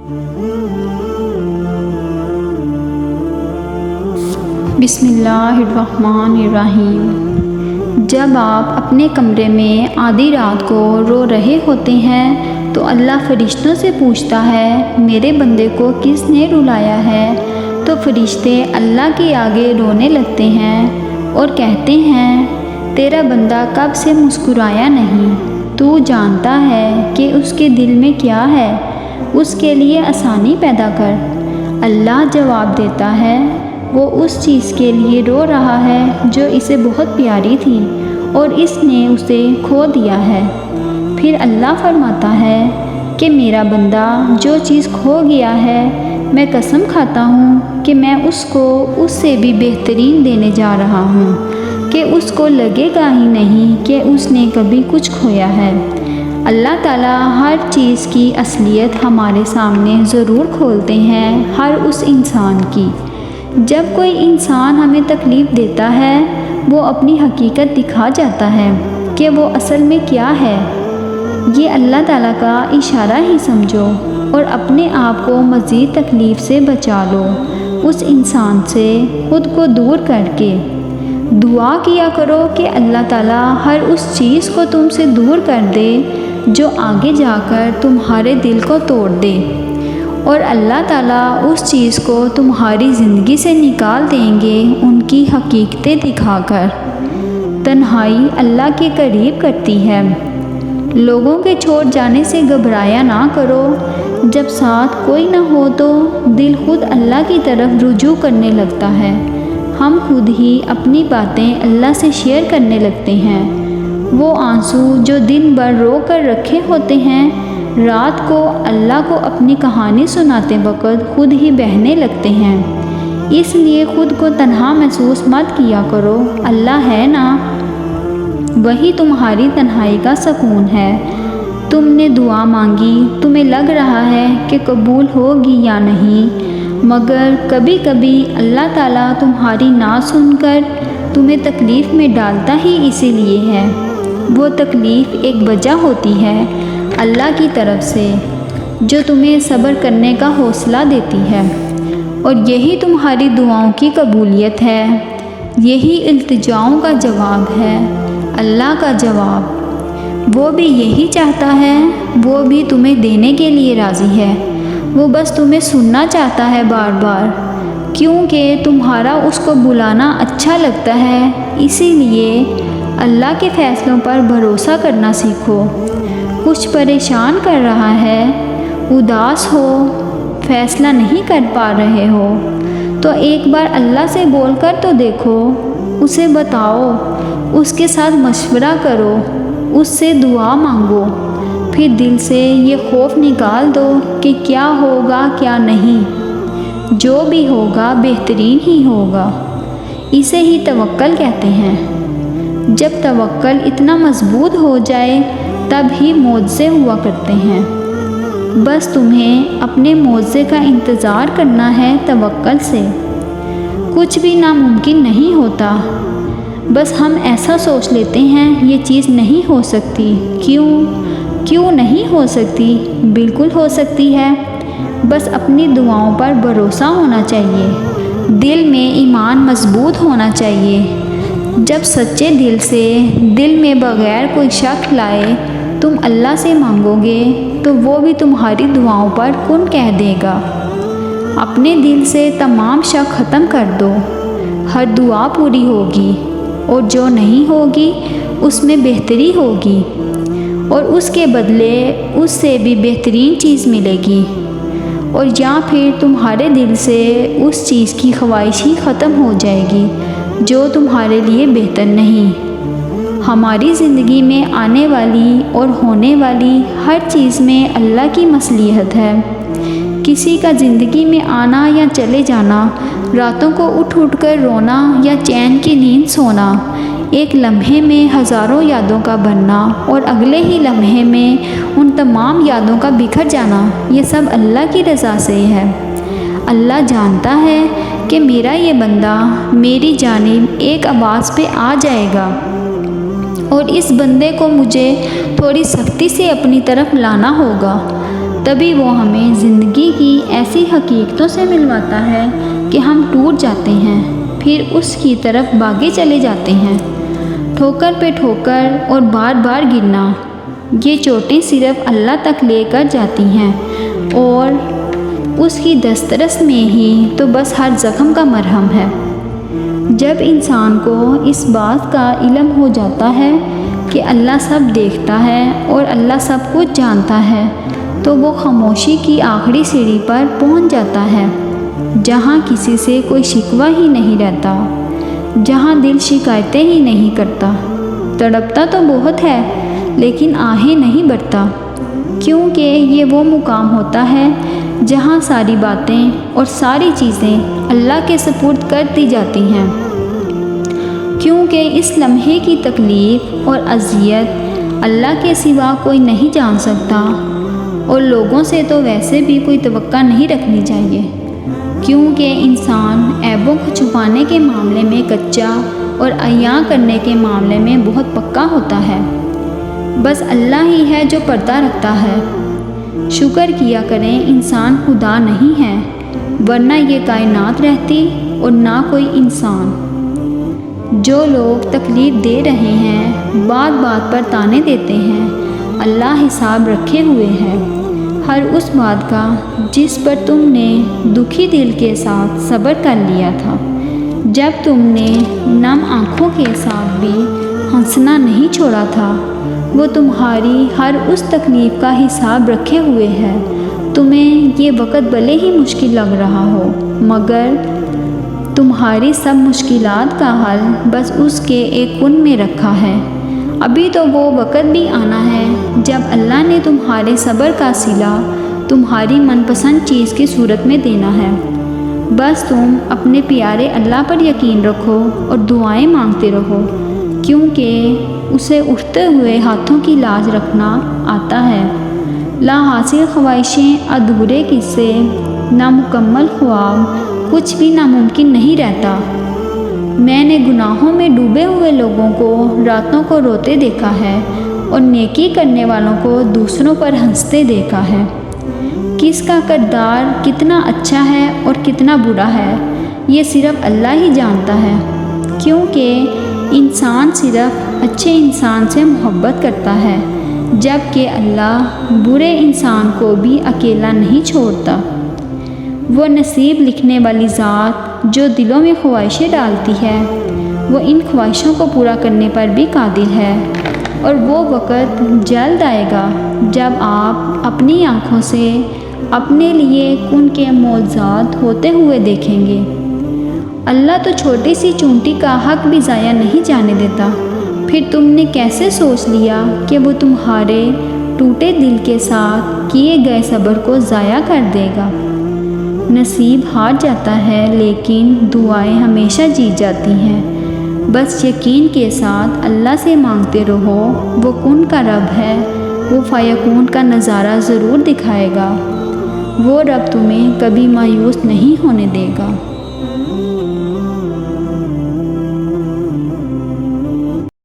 بسم اللہ الرحمن الرحیم۔ جب آپ اپنے کمرے میں آدھی رات کو رو رہے ہوتے ہیں تو اللہ فرشتوں سے پوچھتا ہے میرے بندے کو کس نے رلایا ہے، تو فرشتے اللہ کے آگے رونے لگتے ہیں اور کہتے ہیں تیرا بندہ کب سے مسکرایا نہیں، تو جانتا ہے کہ اس کے دل میں کیا ہے، اس کے لیے آسانی پیدا کر۔ اللہ جواب دیتا ہے وہ اس چیز کے لیے رو رہا ہے جو اسے بہت پیاری تھی اور اس نے اسے کھو دیا ہے۔ پھر اللہ فرماتا ہے کہ میرا بندہ جو چیز کھو گیا ہے میں قسم کھاتا ہوں کہ میں اس کو اس سے بھی بہترین دینے جا رہا ہوں کہ اس کو لگے گا ہی نہیں کہ اس نے کبھی کچھ کھویا ہے۔ اللہ تعالیٰ ہر چیز کی اصلیت ہمارے سامنے ضرور کھولتے ہیں، ہر اس انسان کی۔ جب کوئی انسان ہمیں تکلیف دیتا ہے وہ اپنی حقیقت دکھا جاتا ہے کہ وہ اصل میں کیا ہے۔ یہ اللہ تعالیٰ کا اشارہ ہی سمجھو اور اپنے آپ کو مزید تکلیف سے بچا لو، اس انسان سے خود کو دور کر کے۔ دعا کیا کرو کہ اللہ تعالیٰ ہر اس چیز کو تم سے دور کر دے جو آگے جا کر تمہارے دل کو توڑ دے، اور اللہ تعالیٰ اس چیز کو تمہاری زندگی سے نکال دیں گے ان کی حقیقتیں دکھا کر۔ تنہائی اللہ کے قریب کرتی ہے۔ لوگوں کے چھوڑ جانے سے گھبرایا نہ کرو، جب ساتھ کوئی نہ ہو تو دل خود اللہ کی طرف رجوع کرنے لگتا ہے۔ ہم خود ہی اپنی باتیں اللہ سے شیئر کرنے لگتے ہیں۔ وہ آنسو جو دن بھر رو کر رکھے ہوتے ہیں رات کو اللہ کو اپنی کہانی سناتے وقت خود ہی بہنے لگتے ہیں۔ اس لیے خود کو تنہا محسوس مت کیا کرو، اللہ ہے نا، وہی تمہاری تنہائی کا سکون ہے۔ تم نے دعا مانگی، تمہیں لگ رہا ہے کہ قبول ہوگی یا نہیں، مگر کبھی کبھی اللہ تعالیٰ تمہاری نہ سن کر تمہیں تکلیف میں ڈالتا ہی اسی لیے ہے۔ وہ تکلیف ایک وجہ ہوتی ہے اللہ کی طرف سے جو تمہیں صبر کرنے کا حوصلہ دیتی ہے، اور یہی تمہاری دعاؤں کی قبولیت ہے، یہی التجاؤں کا جواب ہے، اللہ کا جواب۔ وہ بھی یہی چاہتا ہے، وہ بھی تمہیں دینے کے لیے راضی ہے، وہ بس تمہیں سننا چاہتا ہے بار بار، کیونکہ تمہارا اس کو بلانا اچھا لگتا ہے۔ اسی لیے اللہ کے فیصلوں پر بھروسہ کرنا سیکھو۔ کچھ پریشان کر رہا ہے، اداس ہو، فیصلہ نہیں کر پا رہے ہو، تو ایک بار اللہ سے بول کر تو دیکھو، اسے بتاؤ، اس کے ساتھ مشورہ کرو، اس سے دعا مانگو، پھر دل سے یہ خوف نکال دو کہ کیا ہوگا کیا نہیں، جو بھی ہوگا بہترین ہی ہوگا۔ اسے ہی توکل کہتے ہیں۔ جب توکل اتنا مضبوط ہو جائے تب ہی معجزے ہوا کرتے ہیں۔ بس تمہیں اپنے معجزے کا انتظار کرنا ہے توکل سے۔ کچھ بھی ناممکن نہیں ہوتا، بس ہم ایسا سوچ لیتے ہیں یہ چیز نہیں ہو سکتی۔ کیوں نہیں ہو سکتی؟ بالکل ہو سکتی ہے، بس اپنی دعاؤں پر بھروسہ ہونا چاہیے، دل میں ایمان مضبوط ہونا چاہیے۔ جب سچے دل سے، دل میں بغیر کوئی شک لائے تم اللہ سے مانگو گے تو وہ بھی تمہاری دعاؤں پر کن کہہ دے گا۔ اپنے دل سے تمام شک ختم کر دو، ہر دعا پوری ہوگی، اور جو نہیں ہوگی اس میں بہتری ہوگی، اور اس کے بدلے اس سے بھی بہترین چیز ملے گی، اور یا پھر تمہارے دل سے اس چیز کی خواہش ہی ختم ہو جائے گی جو تمہارے لیے بہتر نہیں۔ ہماری زندگی میں آنے والی اور ہونے والی ہر چیز میں اللہ کی مصلحت ہے۔ کسی کا زندگی میں آنا یا چلے جانا، راتوں کو اٹھ کر رونا یا چین کی نیند سونا، ایک لمحے میں ہزاروں یادوں کا بننا اور اگلے ہی لمحے میں ان تمام یادوں کا بکھر جانا، یہ سب اللہ کی رضا سے ہے۔ اللہ جانتا ہے کہ میرا یہ بندہ میری جانب ایک آواز پہ آ جائے گا، اور اس بندے کو مجھے تھوڑی سختی سے اپنی طرف لانا ہوگا، تبھی وہ ہمیں زندگی کی ایسی حقیقتوں سے ملواتا ہے کہ ہم ٹوٹ جاتے ہیں، پھر اس کی طرف بھاگے چلے جاتے ہیں۔ ٹھوکر پہ ٹھوکر اور بار بار گرنا، یہ چوٹیں صرف اللہ تک لے کر جاتی ہیں، اور اس کی دسترس میں ہی تو بس ہر زخم کا مرہم ہے۔ جب انسان کو اس بات کا علم ہو جاتا ہے کہ اللہ سب دیکھتا ہے اور اللہ سب کچھ جانتا ہے، تو وہ خاموشی کی آخری سیڑھی پر پہنچ جاتا ہے، جہاں کسی سے کوئی شکوہ ہی نہیں رہتا، جہاں دل شکایتیں ہی نہیں کرتا۔ تڑپتا تو بہت ہے لیکن آہیں نہیں بھرتا، کیونکہ یہ وہ مقام ہوتا ہے جہاں ساری باتیں اور ساری چیزیں اللہ کے سپرد کر دی جاتی ہیں، کیونکہ اس لمحے کی تکلیف اور اذیت اللہ کے سوا کوئی نہیں جان سکتا، اور لوگوں سے تو ویسے بھی کوئی توقع نہیں رکھنی چاہیے، کیونکہ انسان عیبوں کو چھپانے کے معاملے میں کچا اور عیاں کرنے کے معاملے میں بہت پکا ہوتا ہے۔ بس اللہ ہی ہے جو پردہ رکھتا ہے۔ شکر کیا کریں انسان خدا نہیں ہے، ورنہ یہ کائنات رہتی اور نہ کوئی انسان۔ جو لوگ تکلیف دے رہے ہیں، بات بات پر تانے دیتے ہیں، اللہ حساب رکھے ہوئے ہے ہر اس بات کا جس پر تم نے دکھی دل کے ساتھ صبر کر لیا تھا، جب تم نے نم آنکھوں کے ساتھ بھی ہنسنا نہیں چھوڑا تھا۔ وہ تمہاری ہر اس تکلیف کا حساب رکھے ہوئے ہے۔ تمہیں یہ وقت بھلے ہی مشکل لگ رہا ہو، مگر تمہاری سب مشکلات کا حل بس اس کے ایک کن میں رکھا ہے۔ ابھی تو وہ وقت بھی آنا ہے جب اللہ نے تمہارے صبر کا صلہ تمہاری من پسند چیز کی صورت میں دینا ہے۔ بس تم اپنے پیارے اللہ پر یقین رکھو اور دعائیں مانگتے رہو، کیونکہ اسے اٹھتے ہوئے ہاتھوں کی لاج رکھنا آتا ہے۔ لا حاصل خواہشیں، ادھورے قصے، نامکمل خواب، کچھ بھی ناممکن نہیں رہتا۔ میں نے گناہوں میں ڈوبے ہوئے لوگوں کو راتوں کو روتے دیکھا ہے، اور نیکی کرنے والوں کو دوسروں پر ہنستے دیکھا ہے۔ کس کا کردار کتنا اچھا ہے اور کتنا برا ہے، یہ صرف اللہ ہی جانتا ہے، کیونکہ انسان صرف اچھے انسان سے محبت کرتا ہے، جبکہ اللہ برے انسان کو بھی اکیلا نہیں چھوڑتا۔ وہ نصیب لکھنے والی ذات جو دلوں میں خواہشیں ڈالتی ہے، وہ ان خواہشوں کو پورا کرنے پر بھی قادر ہے، اور وہ وقت جلد آئے گا جب آپ اپنی آنکھوں سے اپنے لیے ان کے معجزات ہوتے ہوئے دیکھیں گے۔ اللہ تو چھوٹی سی چونٹی کا حق بھی ضائع نہیں جانے دیتا، پھر تم نے کیسے سوچ لیا کہ وہ تمہارے ٹوٹے دل کے ساتھ کیے گئے صبر کو ضائع کر دے گا؟ نصیب ہار جاتا ہے لیکن دعائیں ہمیشہ جیت جاتی ہیں۔ بس یقین کے ساتھ اللہ سے مانگتے رہو، وہ کن کا رب ہے، وہ فیکون کا نظارہ ضرور دکھائے گا، وہ رب تمہیں کبھی مایوس نہیں ہونے دے گا۔